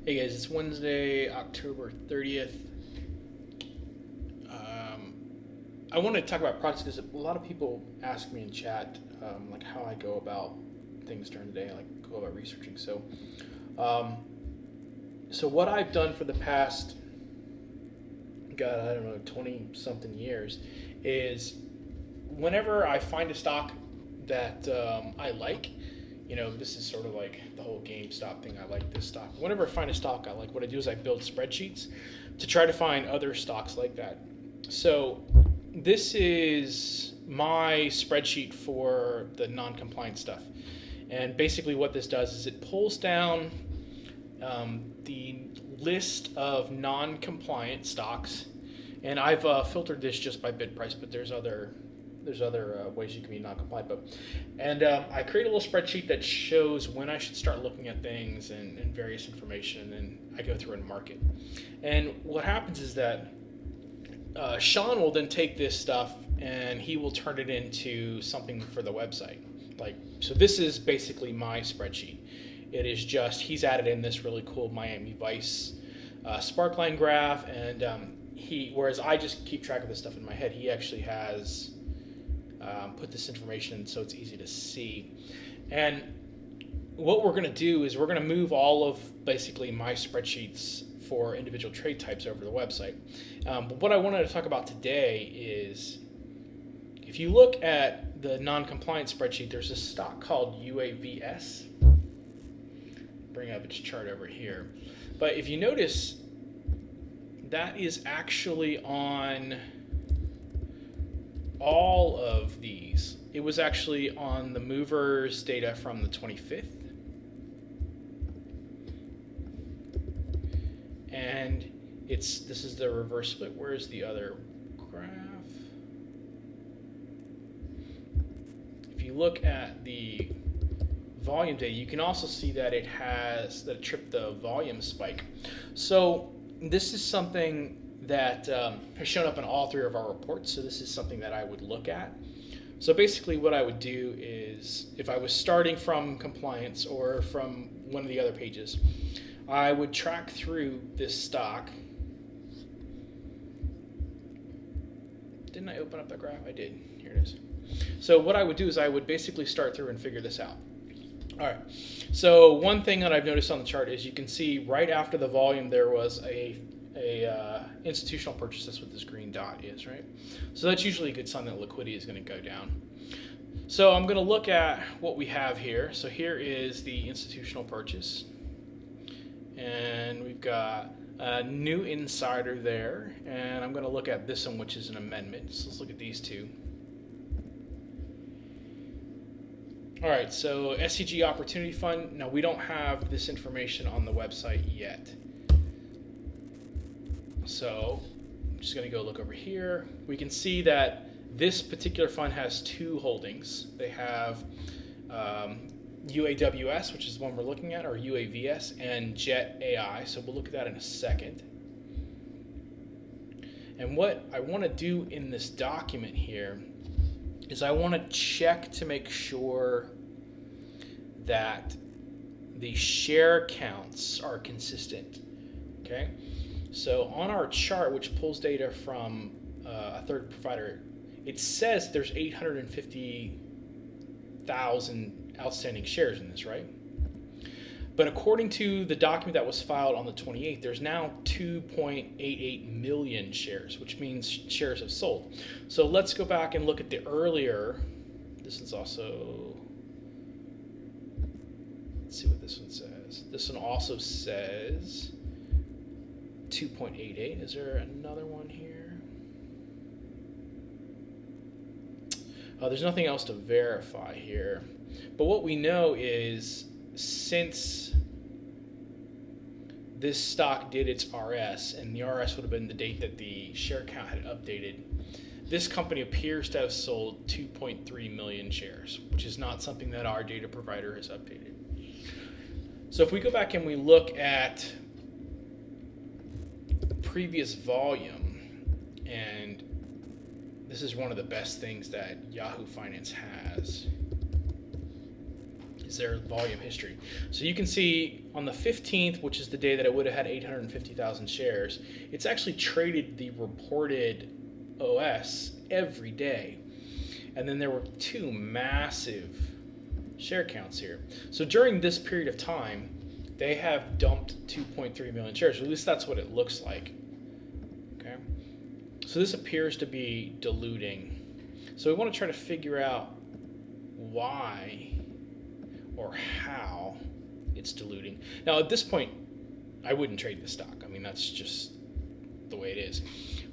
Hey guys, it's Wednesday, October 30th. I want to talk about products because a lot of people ask me in chat like how I go about things during the day, like go about researching. Um, so what I've done for the past, God, I don't know, 20 something years is whenever I find a stock that I like, this is sort of like the whole GameStop thing. I like this stock. Whenever I find a stock I like, what I do is I build spreadsheets to try to find other stocks like that. So this is my spreadsheet for the non-compliant stuff. And basically what this does is it pulls down the list of non-compliant stocks. And I've filtered this just by bid price, but there's other ways you can be non-compliant. I create a little spreadsheet that shows when I should start looking at things and various information, and I go through and mark it. And what happens is that Sean will then take this stuff and he will turn it into something for the website. So this is basically my spreadsheet. It is just, he's added in this really cool Miami Vice sparkline graph, and whereas I just keep track of this stuff in my head, he actually has put this information in so it's easy to see. And what we're going to do is we're going to move all of basically my spreadsheets for individual trade types over the website. But what I wanted to talk about today is, if you look at the non-compliant spreadsheet, there's a stock called UAVS. Bring up its chart over here. But if you notice, that is actually on all of these. It was actually on the movers data from the 25th. And this is the reverse split. Where's the other graph? If you look at the volume data, you can also see that it tripped the volume spike. So this is something that has shown up in all three of our reports. So this is something that I would look at. So basically what I would do is, if I was starting from compliance or from one of the other pages, I would track through this stock. Didn't I open up that graph? I did. Here it is. So what I would do is I would basically start through and figure this out. All right. So one thing that I've noticed on the chart is you can see right after the volume there was a institutional purchase. That's what this green dot is, right? So that's usually a good sign that liquidity is going to go down. So I'm going to look at what we have here. So here is the institutional purchase. And we've got a new insider there, and I'm going to look at this one, which is an amendment. So let's look at these two. All right, so SCG Opportunity Fund. Now, we don't have this information on the website yet. So I'm just going to go look over here. We can see that this particular fund has two holdings. They have UAWS, which is the one we're looking at, or UAVS, and JTAI. So we'll look at that in a second. And what I want to do in this document here is I want to check to make sure that the share counts are consistent. Okay, so on our chart, which pulls data from a third provider, it says there's 850,000 outstanding shares in this, right? But according to the document that was filed on the 28th, there's now 2.88 million shares, which means shares have sold. So let's go back and look at the earlier. This is also, let's see what this one says. This one also says 2.88. Is there another one here? There's nothing else to verify here. But what we know is, since this stock did its RS, and the RS would have been the date that the share count had updated, this company appears to have sold 2.3 million shares, which is not something that our data provider has updated. So if we go back and we look at previous volume, and this is one of the best things that Yahoo Finance has, is their volume history. So you can see on the 15th, which is the day that it would have had 850,000 shares, it's actually traded the reported OS every day. And then there were two massive share counts here. So during this period of time, they have dumped 2.3 million shares, or at least that's what it looks like. Okay, so this appears to be diluting. So we want to try to figure out why or how it's diluting. Now at this point, I wouldn't trade the stock. I mean, that's just the way it is.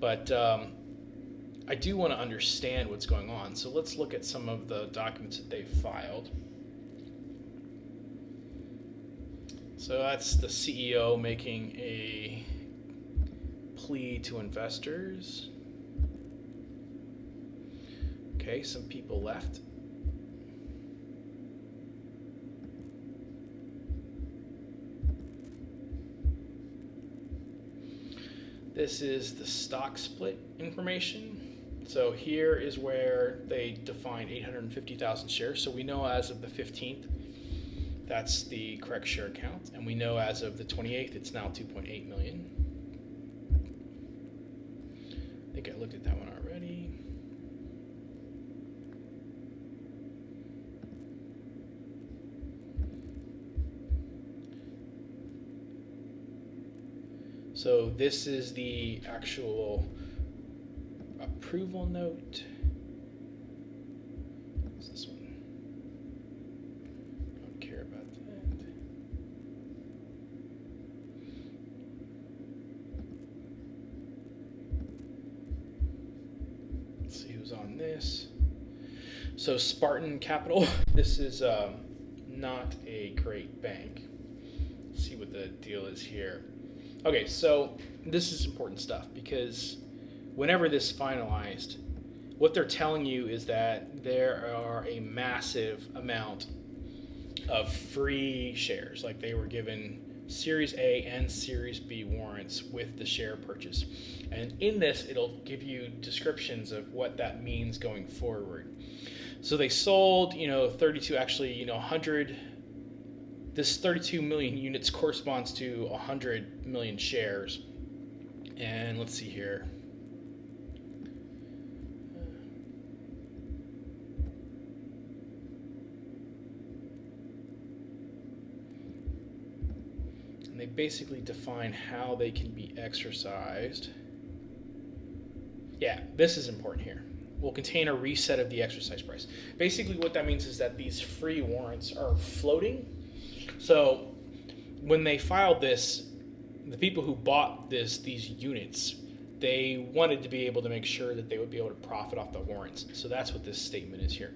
But I do want to understand what's going on. So let's look at some of the documents that they've filed. So that's the CEO making a plea to investors. Okay, some people left. This is the stock split information. So here is where they defined 850,000 shares. So we know as of the 15th, that's the correct share count. And we know as of the 28th, it's now 2.8 million. I think I looked at that one already. So this is the actual approval note. What's this one? I don't care about that. Let's see who's on this. So Spartan Capital, this is not a great bank. Let's see what the deal is here. Okay, so this is important stuff because whenever this is finalized, what they're telling you is that there are a massive amount of free shares. Like they were given Series A and Series B warrants with the share purchase. And in this, it'll give you descriptions of what that means going forward. So they sold, 32, actually, 100. This 32 million units corresponds to 100 million shares. And let's see here. And they basically define how they can be exercised. Yeah, this is important here. Will contain a reset of the exercise price. Basically what that means is that these free warrants are floating. So when they filed this, the people who bought these units, they wanted to be able to make sure that they would be able to profit off the warrants. So that's what this statement is here.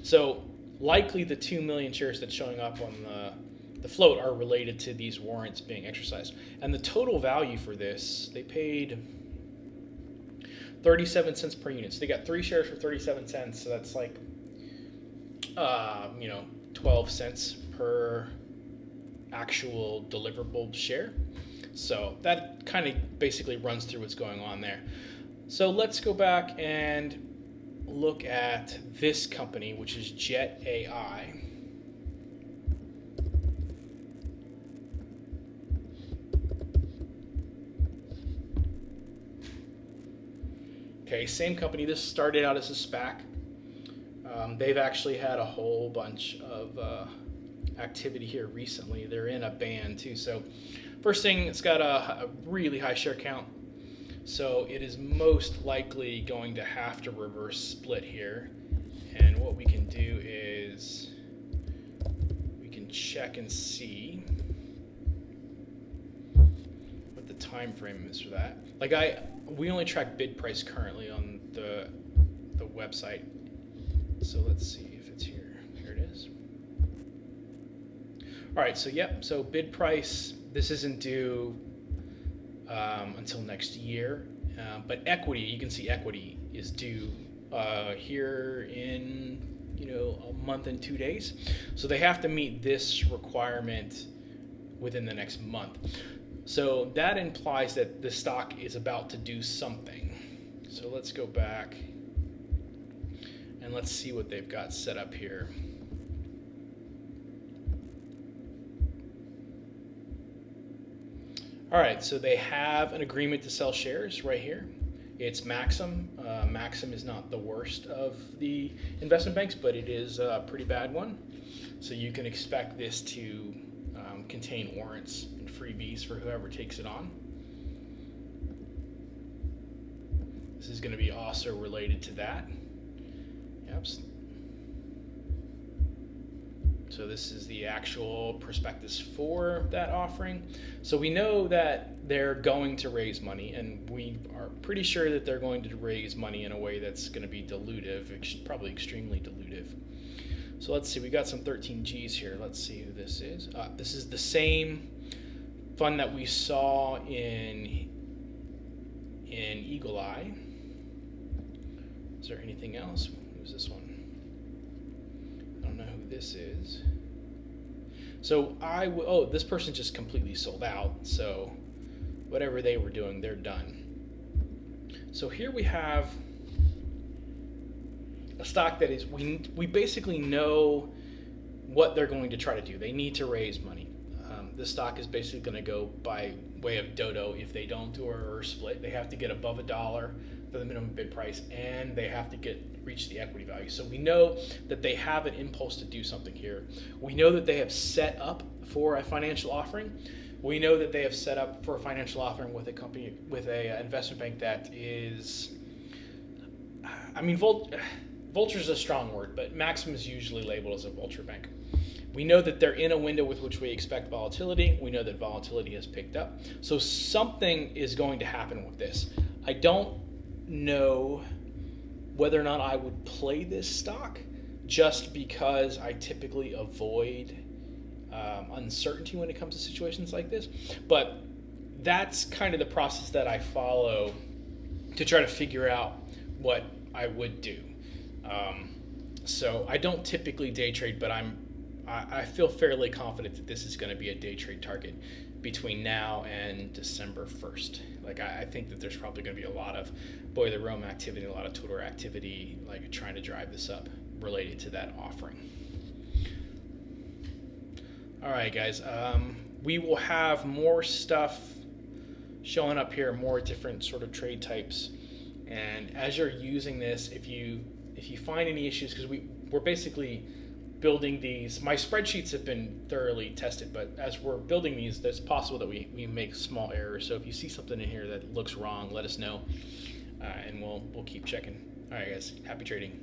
So likely the 2 million shares that's showing up on the float are related to these warrants being exercised. And the total value for this, they paid 37 cents per unit. So they got 3 shares for 37 cents. So that's like, 12 cents per actual deliverable share. So that kind of basically runs through what's going on there. So let's go back and look at this company, which is JTAI. Okay, same company. This started out as a SPAC. They've actually had a whole bunch of activity here recently. They're in a ban too. So first thing, it's got a really high share count. So it is most likely going to have to reverse split here. And what we can do is we can check and see what the time frame is for that. Like we only track bid price currently on the website. So let's see if it's here. Here it is. All right, so bid price, this isn't due until next year, but equity, you can see equity is due here in a month and 2 days. So they have to meet this requirement within the next month. So that implies that the stock is about to do something. So let's go back and let's see what they've got set up here. All right, so they have an agreement to sell shares right here. It's Maxim. Maxim is not the worst of the investment banks, but it is a pretty bad one. So you can expect this to contain warrants and freebies for whoever takes it on. This is going to be also related to that. Yep. So this is the actual prospectus for that offering. So we know that they're going to raise money, and we are pretty sure that they're going to raise money in a way that's going to be dilutive, probably extremely dilutive. So let's see, we got some 13Gs here. Let's see who this is. This is the same fund that we saw in Eagle Eye. Is there anything else? Who's this one? I don't know who this is. So this person just completely sold out. So whatever they were doing, they're done. So here we have a stock that is, we basically know what they're going to try to do. They need to raise money. This stock is basically going to go by way of dodo if they don't do a reverse split. They have to get above $1 for the minimum bid price, and they have to reach the equity value. So we know that they have an impulse to do something here. We know that they have set up for a financial offering. We know that they have set up for a financial offering with a company, with a investment bank that is, I mean, vulture is a strong word, but Maxim is usually labeled as a vulture bank. We know that they're in a window with which we expect volatility. We know that volatility has picked up. So something is going to happen with this. I don't know whether or not I would play this stock, just because I typically avoid uncertainty when it comes to situations like this. But that's kind of the process that I follow to try to figure out what I would do. So I don't typically day trade, but I feel fairly confident that this is going to be a day trade target between now and December 1st. Like, I think that there's probably going to be a lot of Boy the Rome activity, a lot of Twitter activity, like trying to drive this up related to that offering. All right, guys, we will have more stuff showing up here, more different sort of trade types. And as you're using this, if you find any issues, because we're basically building these, my spreadsheets have been thoroughly tested, but as we're building these, it's possible that we make small errors. So if you see something in here that looks wrong, let us know, and we'll keep checking. All right, guys, happy trading.